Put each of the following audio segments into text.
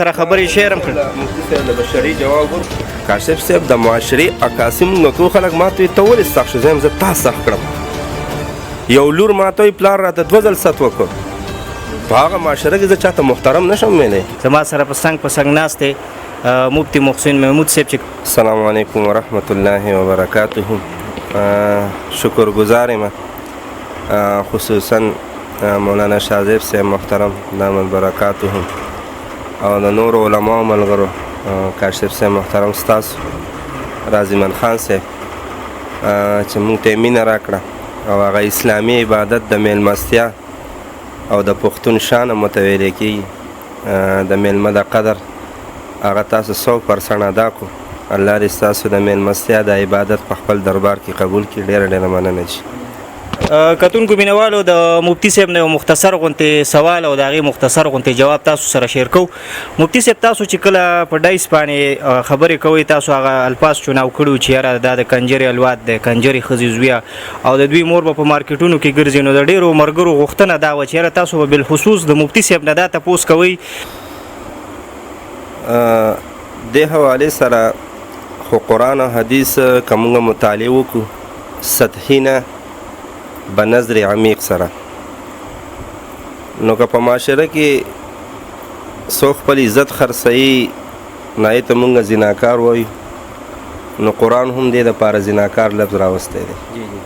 سره خبرې شعر هم کړ مفتي صاحب د بشري جواب ورکړ کاشف صاحب د معاشري عکاسي موږ نو ټول خلک ما ته ولې سخت شو زه تا سخت کړم یو لور ما ته پلار راته دوه ځل ست وکړ په هغه معاشره کې زه چاته محترم نشم ویلی زما سره په څنګ ناست دی مفتي محسن محمود صاحب چې السلام علیکم ورحمت الله وبرکاته شکر گزار یم خصوصا مولانا شاذیب صاحب محترم دامت برکاتهم او د نور علماء ملګرو کاشف صاحب محترم ستاسو رازیمن خان صاحب چې موږ ته مینه راکړه او هغه اسلامي عبادت د میلمستیا او د پښتون شان متویلی کېږي د میلمه د قدر هغه تاسو 100% ادا کړو الله دې ستاسو د میلمستیا د عبادت په خپل دربار کې قبول کړي ډېره ډېره مننه چې کتونکو مینوالو د مفتي صاحب نه یو مختصر غونتې سوال او د هغې مختصر غونتې جواب تاسو سره شیر کوو مفتي صاحب تاسو چې کله په ډایس باندې خبرې کوئ تاسو هغه الفاظ چناو کړي چې یاره دا د کنجرې الواد دی کنجرې ښځې زویه او د دوی مور به په مارکیټونو کې ګرځي نو د ډېرو ملګرو غوښتنه دا وه چې یاره تاسو به بالخصوص د مفتي صاحب نه دا تپوس کوئ دې حوالې سره خو قرآن او حدیث که موږ مطالعه وکړو سطحي نه بنظر عمیق سره نو که په معاشره کې څوک خپل عزت خرڅوي نو ته موږ زناکار وایو نو قرآن هم دې دپاره زناکار لفظ راوستی دی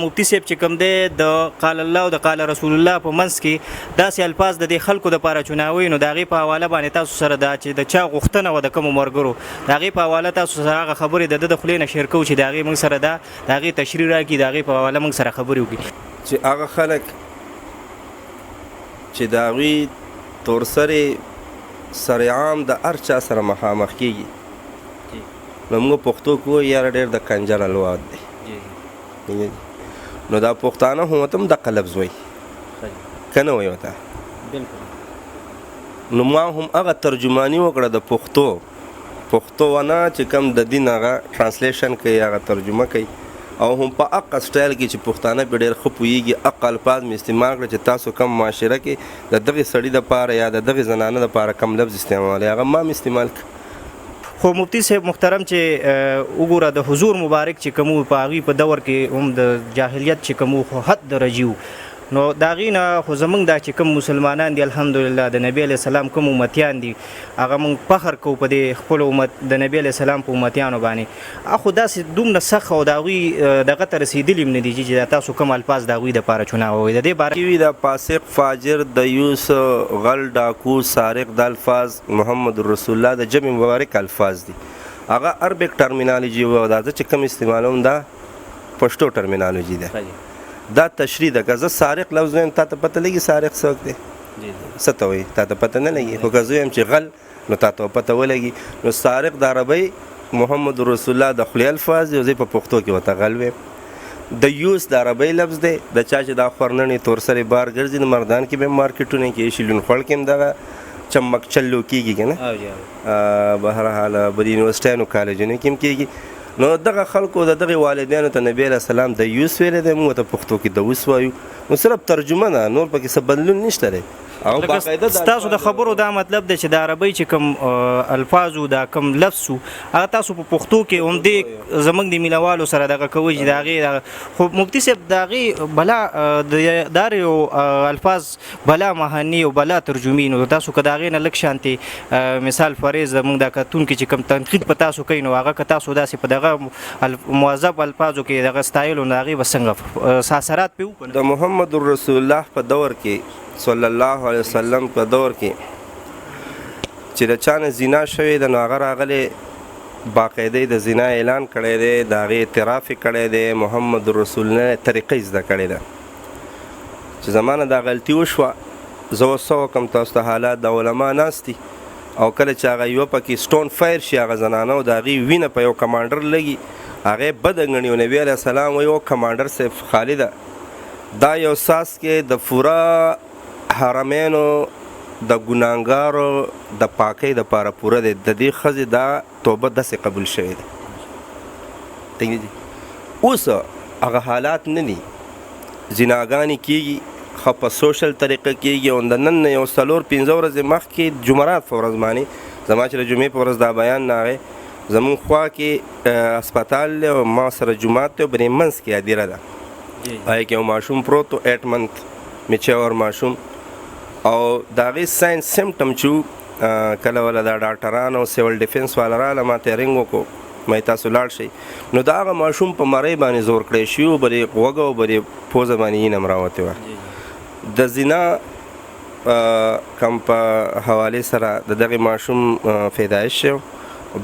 مفتي صاحب چې کوم دی د قال الله او د قال رسول الله په منځ کې داسې الفاظ د دې خلکو دپاره چناوي نو د هغې په حواله باندې تاسو سره دا چې د چا غوښتنه وه د کومو ملګرو د هغې په حواله تاسو سره هغه خبرې د ده د خولې نه شیر کوو چې د هغې موږ سره دا د هغې تشریح راکړي د هغې په حواله موږ سره خبرې وکړي چې هغه خلک چې د هغوی تورسرې سر عام د هر چا سره مخامخ کېږي نو موږ پښتو کې وایو یاره ډېر د کنجر الواد دی نو دا پښتانه هم ورته هم دقه لفظ وایي که نه وایي ورته نو ما هم هغه ترجماني وکړه د پښتو ونه چې کوم د دین هغه ټرانسلیشن کوي هغه ترجمه کوي او هم په هغه سټایل کې چې پښتانه پرې ډېر ښه پوهېږي هغه الفاظ مې استعمال کړه چې تاسو کم معاشره کې د دغې سړي دپاره یا د دغې زنانه دپاره کم لفظ استعمالوي هغه ما مې استعمال کړه خو مفتي صاحب محترم چې وګوره د حضور مبارک چې کوم په هغې په دور کې هم د جاهلیت چې کوم خو حد درجې وو نو د هغې نه خو زموږ دا چې کوم مسلمانان دي الحمدلله د نبي علیه السلام کوم امتیان دي هغه موږ فخر کوو په دې خپل امت د نبي علیه السلام په امتیانو باندې خو داسې دومره سخت او د هغوی دغه ته رسېدلي هم نه دي چې تاسو کوم الفاظ د هغوی دپاره چناوئ د دې باره کې وي د فاسق فاجر دیوس غل ډاکو سارق د الفاظ محمد رسول الله د جمع مبارک الفاظ دي هغه عربک ټرمینالوجي و دا چې کوم استعمالوم دا پښتو ټرمینالوجي ده دا تشریح ده که زه سارق لفظ وایم تا ته پته لګي سارق څوک دی څه ته وایي تا ته پته نه لګي خو که زه وایم چې غل نو تا ته پته ولګي نو سارق د عربۍ محمد رسول الله د خولې الفاظ دی زه په پښتو کې ورته غل ویم د یوس د عربۍ لفظ دی د چا چې دا خورننې تورسرې بار ګرځي نو مردان کې به هم مارکیټونه کې ایشي لون خوړ کې هم دغه چمک چلو کېږي که نه بهرحال به د یونیورسټیانو کالجونو کې هم کېږي نو دغه خلکو د دغې والدینو ته نبي علیه السلام د یوس ویلی دی موږ ته پښتو کې د اوس وایو نو صرف ترجمه ده نور پکې څه بدلون نشته دی ستاسو د خبرو دا مطلب دی چې د عربۍ چې کوم الفاظو دا کوم لفظ و هغه تاسو په پښتو کې همدې زموږ د مینوالو سره دغه کوئ چې د هغې خو مفتي صاحب د هغې بلا دا یو الفاظ بلا مهاني او بلا ترجمې نو تاسو که د هغې نه لږ شانتې مثال فریض زموږ دا کتونکي چې کوم تنقید په تاسو کوي نو هغه که تاسو داسې په دغه مؤذب الفاظو کې دغه ستایلو نو هغې به څنګه اثرات پرې وکړو د محمد رسول الله په دور کې صلی الله علیه وسلم په دور کې چې د چا نه زنا شوې ده نو هغه راغلی باقاعده د زنا اعلان کړی دی د هغې اعتراف یې کړی دی محمد رسول الله طریقه زده کړې ده چې زما نه دا غلطي وشوه زه اوس څه وکړم تاسو ته حالات د علما ناست دي او کله چې هغه یوه پکې سټون فایر شي هغه زنانه او د هغې وینه په یو کمانډر لګي هغې بده ګڼي او نبي علیه السلام وایي او کمانډر صاحب خالده دا یو ساس کې د پوره حرمینو د ګناهګارو د پاکۍ دپاره پوره دی د دې ښځې دا توبه داسې قبول شوې ده اوس هغه حالات نه دي زناګانې کېږي ښه په سوشل طریقه کېږي او د نن نه یو 4-5 ورځې مخکې جمعرات په ورځ باندې زما چې د جمعې په ورځ دا بیان راغی زمونږ خوا کې هسپتال دی او ما سره جومات دی او بنې منځ کې هدیره ده هغې کې یو ماشوم پروت و 8 منت میچور ماشوم او د هغې ساینس سمټم چې کله وله دا ډاکټران او سیول ډیفنس والا راله ما ته رنګ وکړو ما تاسو لاړ شئ نو د هغه ماشوم په مرۍ باندې زور کړی شوي و بلې غوږه او بلې پوزه باندې اینم راوتې وه د زنا کم په حوالې سره د دغې ماشوم پیدایش شوی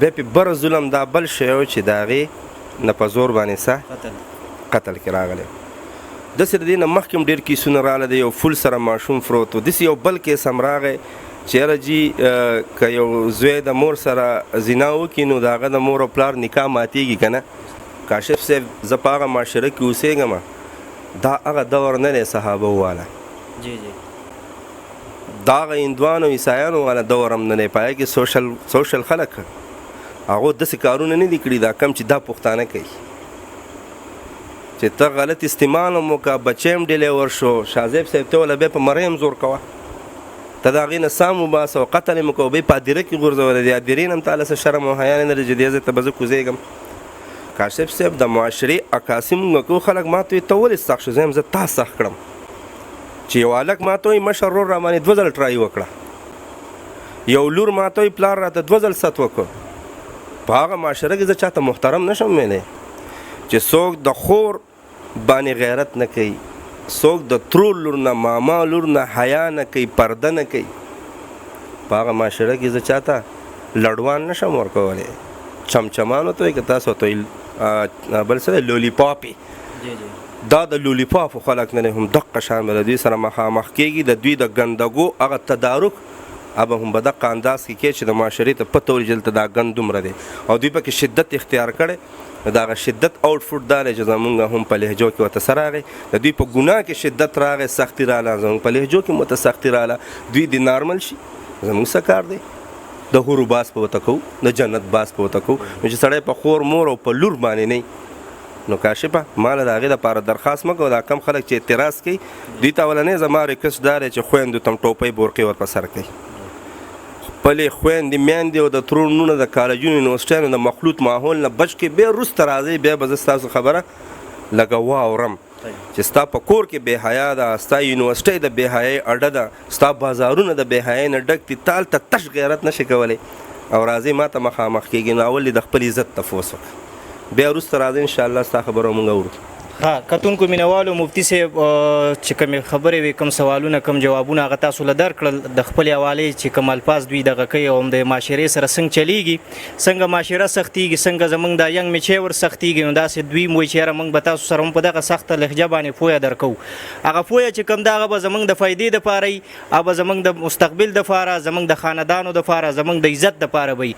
بیا پې بره ظلم دا بل شی و چې د هغې نه په زور باندې قتل کې راغلی داسې د دې نه مخکې هم ډېر کیسونه راغله د یو فول سره ماشوم فروت و داسې یو بل کیس هم راغی چې یاره جي که یو زوی د مور سره زنا وکړي نو د هغه د مور او پلار نکاح ماتېږي که نه کاشف صاحب زه په هغه معاشره کې اوسېږم دا هغه دور نه دی صحابه والا دا هغه هندوانو عیسایانو والا دور هم نه دی په هغې کې سوشل خلک هغو داسې کارونه نه دي کړي دا کم چې دا پښتانه کوي چې ته غلط استعمال هم وکړه بچی هم ډیلی ورشو شاهزیب صاحب ته وله بیا په مرۍ هم زور کوه ته د هغې نه سام وباسه او قتل یې مه کوه بیا په هدیره کې غورځولی دی هدیرې نه هم تاله څه شرم او حیا نه لري چې دې ځای ته به زه کوزېږم کاشف صاحب د معاشرې عکاسي مونږ کوو خلک ما ته وایي ته ولې سخت شو زه یم زه تا سخت کړم چې یو هلک ما ته وایي مشر ورور را باندې 2 ځله ټرای وکړه یو لور ما ته وایي پلار راته 2 ځل ست وکړو په هغه معاشره کې زه چاته محترم نشم ویلی چې څوک د خور باندې غیرت نه کوي څوک د ترور لور نه ماما لور نه حیا نه کوي پرده نه کوي په هغه معاشره کې زه چاته لړوان نشم ورکولی چمچمانو ته وایي که تاسو ته بل څه دی لولیپاپې دا د لولیپاپو خلک نه دی هم دقه شان به د دوی سره مخامخ کېږي د دوی د ګندګو هغه تدارک ابه هم به دقه انداز کې چې د معاشرې ته پته ولګي چې دلته دا ګند دومره دی او دوی پکې شدت اختیار کړی د هغه شدت آوټفوټ دا دی چې زمونږ هم په لهجو کې ورته څه راغی د دوی په ګناه کې شدت راغی سختي راله زمونږ په لهجو کې ورته سختي راله دوی د نارمل شي زمونږ څه کار دی د حورو باس په ورته کوو د جنت باس په ورته کوو نو چې سړی په خور مور او په لور باندې نه نو کاشفه ما له د هغې دپاره درخواست مه کوه دا کم خلک چې اعتراض کوي دوی ته اولنی زما ریکوست دا دی چې خویندو ته هم ټوپۍ بورقې ور په سر کوي خپلې خویندې میندې او د ترونونه د کالجونو یونیورسټیانو د مخلوط ماحول نه بچ کې بیا وروسته راځئ بیا به زه ستاسو خبره لږه واورم چې ستا په کور کې بې حیا ده ستا یونیورسټۍ د بې حیایۍ اډه ده ستا بازارونه د بې حیایۍ نه ډک دي تا هلته تش غیرت نشي کولی او راځئ ما ته مخامخ کېږي نو اول دې د خپل عزت تفوس وکړه بیا وروسته راځئ انشاءالله ستا خبره مونږ اورو ها کتونکو مینوالو مفتی صاحب چې کومې خبرې وي کوم سوالونه کوم جوابونه هغه تاسو له درکړل د خپلې حوالې چې کوم الفاظ دوی دغه کوي او د معاشرې سره څنګه چلیږي څنګه معاشره سختیږي څنګه زموږ د ینګ میچور سختیږي نو داسې دوی موږ چې یاره موږ به تاسو سره هم په دغه سخته لهجه باندې پوهه درکوو هغه پوهه چې کوم دا هغه به زموږ د فایدې دپاره وي او به زموږ د مستقبل دپاره زموږ د خاندانو دپاره زموږ د عزت دپاره وي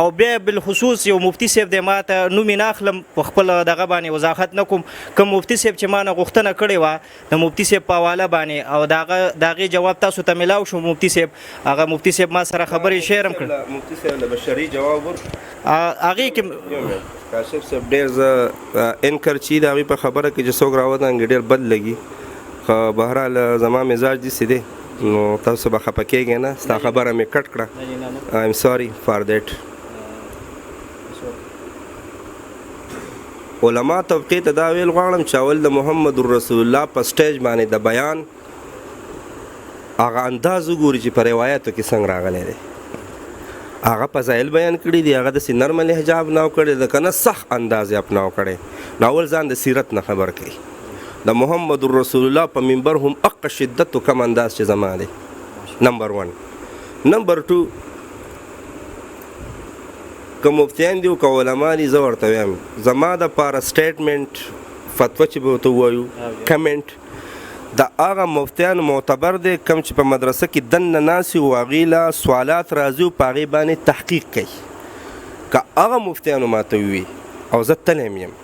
او بیا بالخصوص یو مفتی صاحب دی ما ته نوم یې نه اخلم په خپل دغه باندې وضاحت نه کوم کوم مفتی صاحب چې ما نه غوښتنه کړې وه د مفتی صاحب په حواله باندې او د هغې جواب تاسو ته میلاو شو مفتی صاحب هغه مفتی صاحب ما سره خبرې شیر هم کړ مفتی صاحب له بشري جواب هغې کې کاشف صاحب ډېر زه انکر چې د هغوی په خبره کې چې څوک راودانګي ډېر بد لګي خو بهرحال زما مزاج داسې دی نو تاسو به خفه کېږئ نه ستا خبره مې کټ کړه آی ایم سوري فار دیټ علما طبقې ته دا ویل غواړم چې اول د محمد رسول الله په سټیج باندې د بیان هغه انداز وګوري چې په روایاتو کې څنګه راغلی دی هغه فضایل بیان کړي دي هغه داسې نرمه لهجه اپناو کړې ده که نه سخت انداز یې اپناو کړی نو اول ځان د سیرت نه خبر کوي د محمد رسول الله په منبر هم اقه شدت و کم انداز چې زما دی نمبر 1 نمبر 2 که مفتیان دي او که علما دي زه ورته وایم زما دپاره سټیټمنټ فتوه چې به ورته ووایو کمنټ د هغه مفتیان معتبر دی کم چې په مدرسه کې دننه ناست وي او هغې له سوالات راځي او په هغې باندې تحقیق کوي که هغه مفتیانو ماته ووي او زه تلیم یم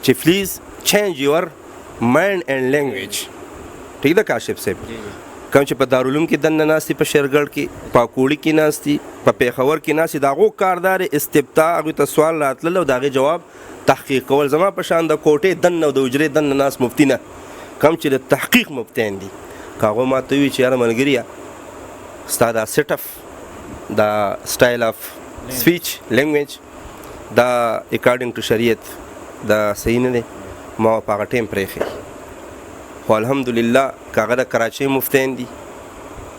چې پلیز چینج یور مایند اینڈ لینګویج ټیک ده کاشف صاحب کوم چې په دارالعلوم کې دننه ناستي په شیرګړ کې په کوړي کې ناستي په پېښور کې ناستي د هغو کاردار استبداء هغوی ته سوال راتلل او د هغې جواب تحقیق کول زما په شان د کوټې دننه او د حجرې دننه ناست مفتي نه کوم چې د تحقیق مفتیان دي که هغو ماته ووي چې یاره ملګريه ستا دا سیټ اف دا سټایل اف سپیچ لینګویج دا اکارډینګ ټو شریعت دا صحیح نه دی ما په هغه ټایم پرېښی خو الحمدلله که هغه د کراچۍ مفتیان دي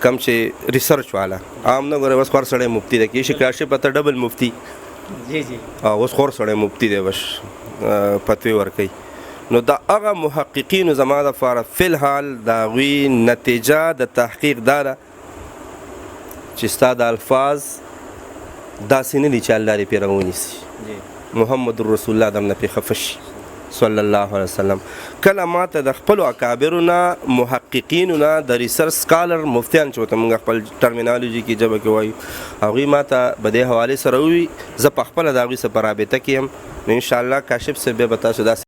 کم چې ریسرچ والا عام نه ګوره بس خور سړی مفتی دی کېدای شي کراچۍ پته ډبل مفتی اوس خور سړی مفتی دی بس فتوی ورکوي نو د هغه محققینو زما دپاره فی الحال د هغوی نتیجه د تحقیق دا ده چې ستا د الفاظ داسې نه دي چې الله دې پرې راونیسي محمد رسول الله درنه پرې خفه شي صلی الله علیه وسلم کله ماته د خپلو اکابرو نه محققینو نه د ریسرچ سکالر مفتیان چې ورته موږ خپل ټرمینالوجي کې ژبه کې وایو هغوی ماته په دې حوالې سره ووي زه په خپله د هغوی سره په رابطه کې یم نو انشاءالله کاشف صاحب بیا به تاسو داسې